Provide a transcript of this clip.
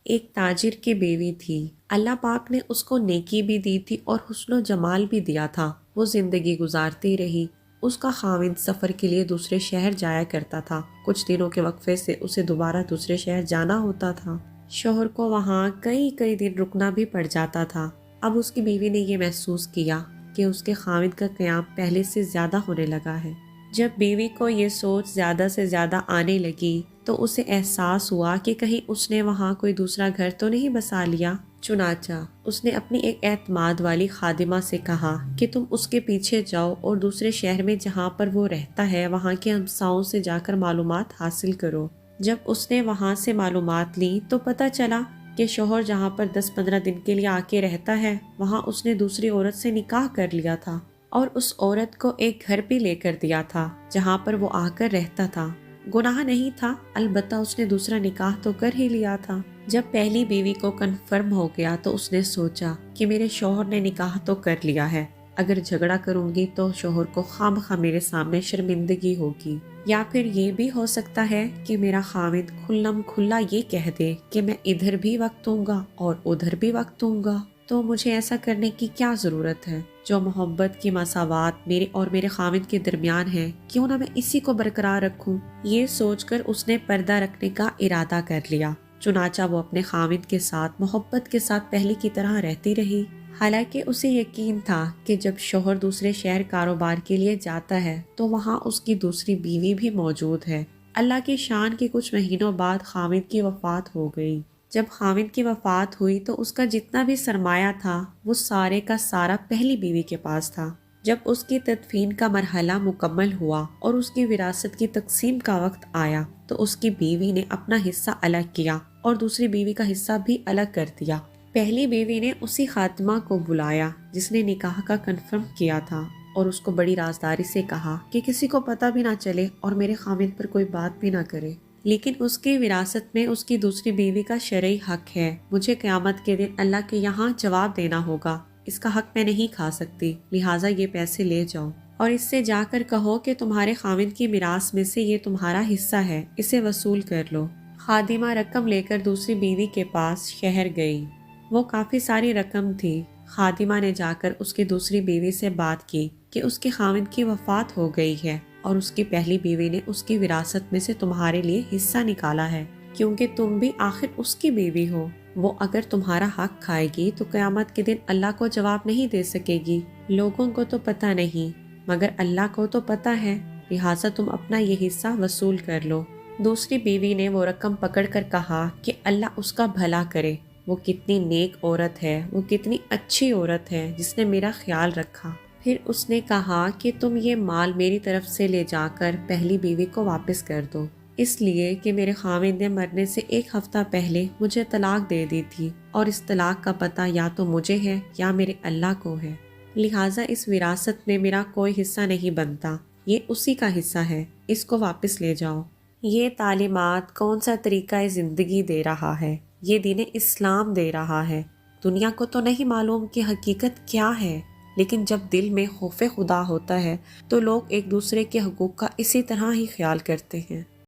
ایک تاجر کی بیوی تھی۔ اللہ پاک نے اس کو نیکی بھی دی تھی اور حسن و جمال بھی دیا تھا۔ وہ زندگی گزارتی رہی۔ اس کا خاوند سفر کے لیے دوسرے شہر جایا کرتا تھا۔ کچھ دنوں کے وقفے سے اسے دوبارہ دوسرے شہر جانا ہوتا تھا۔ شوہر کو وہاں کئی دن رکنا بھی پڑ جاتا تھا۔ اب اس کی بیوی نے یہ محسوس کیا کہ اس کے خاوند کا قیام پہلے سے زیادہ ہونے لگا ہے۔ جب بیوی کو یہ سوچ زیادہ سے زیادہ آنے لگی تو اسے احساس ہوا کہ کہیں اس نے وہاں کوئی دوسرا گھر تو نہیں بسا لیا۔ چنانچہ اس نے اپنی ایک اعتماد والی خادمہ سے کہا کہ تم اس کے پیچھے جاؤ اور دوسرے شہر میں جہاں پر وہ رہتا ہے وہاں کے ہمساؤں سے جا کر معلومات حاصل کرو۔ جب اس نے وہاں سے معلومات لی تو پتہ چلا کہ شوہر جہاں پر 10-15 دن کے لیے آ کے رہتا ہے وہاں اس نے دوسری عورت سے نکاح کر لیا تھا اور اس عورت کو ایک گھر بھی لے کر دیا تھا جہاں پر وہ آ کر رہتا تھا۔ گناہ نہیں تھا، البتہ اس نے دوسرا نکاح تو کر ہی لیا تھا۔ جب پہلی بیوی کو کنفرم ہو گیا تو اس نے سوچا کہ میرے شوہر نے نکاح تو کر لیا ہے، اگر جھگڑا کروں گی تو شوہر کو خواہ میرے سامنے شرمندگی ہوگی، یا پھر یہ بھی ہو سکتا ہے کہ میرا خاوند کھلم کھلا یہ کہہ دے کہ میں ادھر بھی وقت دوں گا اور ادھر بھی وقت دوں گا، تو مجھے ایسا کرنے کی کیا ضرورت ہے؟ جو محبت کی مساوات میرے اور میرے خاوند کے درمیان ہے کیوں نہ میں اسی کو برقرار رکھوں۔ یہ سوچ کر اس نے پردہ رکھنے کا ارادہ کر لیا۔ چنانچہ وہ اپنے خاوند کے ساتھ محبت کے ساتھ پہلے کی طرح رہتی رہی، حالانکہ اسے یقین تھا کہ جب شوہر دوسرے شہر کاروبار کے لیے جاتا ہے تو وہاں اس کی دوسری بیوی بھی موجود ہے۔ اللہ کی شان کے کچھ مہینوں بعد خاوند کی وفات ہو گئی۔ جب خاوند کی وفات ہوئی تو اس کا جتنا بھی سرمایہ تھا وہ سارے کا سارا پہلی بیوی کے پاس تھا۔ جب اس کی تدفین کا مرحلہ مکمل ہوا اور اس کی وراثت کی تقسیم کا وقت آیا تو اس کی بیوی نے اپنا حصہ الگ کیا اور دوسری بیوی کا حصہ بھی الگ کر دیا۔ پہلی بیوی نے اسی خاتمہ کو بلایا جس نے نکاح کا کنفرم کیا تھا اور اس کو بڑی رازداری سے کہا کہ کسی کو پتہ بھی نہ چلے اور میرے خاوند پر کوئی بات بھی نہ کرے، لیکن اس کی وراثت میں اس کی دوسری بیوی کا شرعی حق ہے۔ مجھے قیامت کے دن اللہ کے یہاں جواب دینا ہوگا، اس کا حق میں نہیں کھا سکتی، لہٰذا یہ پیسے لے جاؤ اور اس سے جا کر کہو کہ تمہارے خاوند کی میراث میں سے یہ تمہارا حصہ ہے، اسے وصول کر لو۔ خادمہ رقم لے کر دوسری بیوی کے پاس شہر گئی۔ وہ کافی ساری رقم تھی۔ خادمہ نے جا کر اس کی دوسری بیوی سے بات کی کہ اس کے خاوند کی وفات ہو گئی ہے اور اس کی پہلی بیوی نے اس کی وراثت میں سے تمہارے لیے حصہ نکالا ہے، کیونکہ تم بھی آخر اس کی بیوی ہو۔ وہ اگر تمہارا حق کھائے گی تو قیامت کے دن اللہ کو جواب نہیں دے سکے گی۔ لوگوں کو تو پتہ نہیں مگر اللہ کو تو پتہ ہے، لہٰذا تم اپنا یہ حصہ وصول کر لو۔ دوسری بیوی نے وہ رقم پکڑ کر کہا کہ اللہ اس کا بھلا کرے، وہ کتنی نیک عورت ہے، وہ کتنی اچھی عورت ہے جس نے میرا خیال رکھا۔ پھر اس نے کہا کہ تم یہ مال میری طرف سے لے جا کر پہلی بیوی کو واپس کر دو، اس لیے کہ میرے خاوند نے مرنے سے 1 ہفتہ پہلے مجھے طلاق دے دی تھی اور اس طلاق کا پتہ یا تو مجھے ہے یا میرے اللہ کو ہے، لہٰذا اس وراثت میں میرا کوئی حصہ نہیں بنتا، یہ اسی کا حصہ ہے، اس کو واپس لے جاؤ۔ یہ تعلیمات کون سا طریقہ زندگی دے رہا ہے؟ یہ دین اسلام دے رہا ہے۔ دنیا کو تو نہیں معلوم کہ حقیقت کیا ہے، لیکن جب دل میں خوف خدا ہوتا ہے تو لوگ ایک دوسرے کے حقوق کا اسی طرح ہی خیال کرتے ہیں۔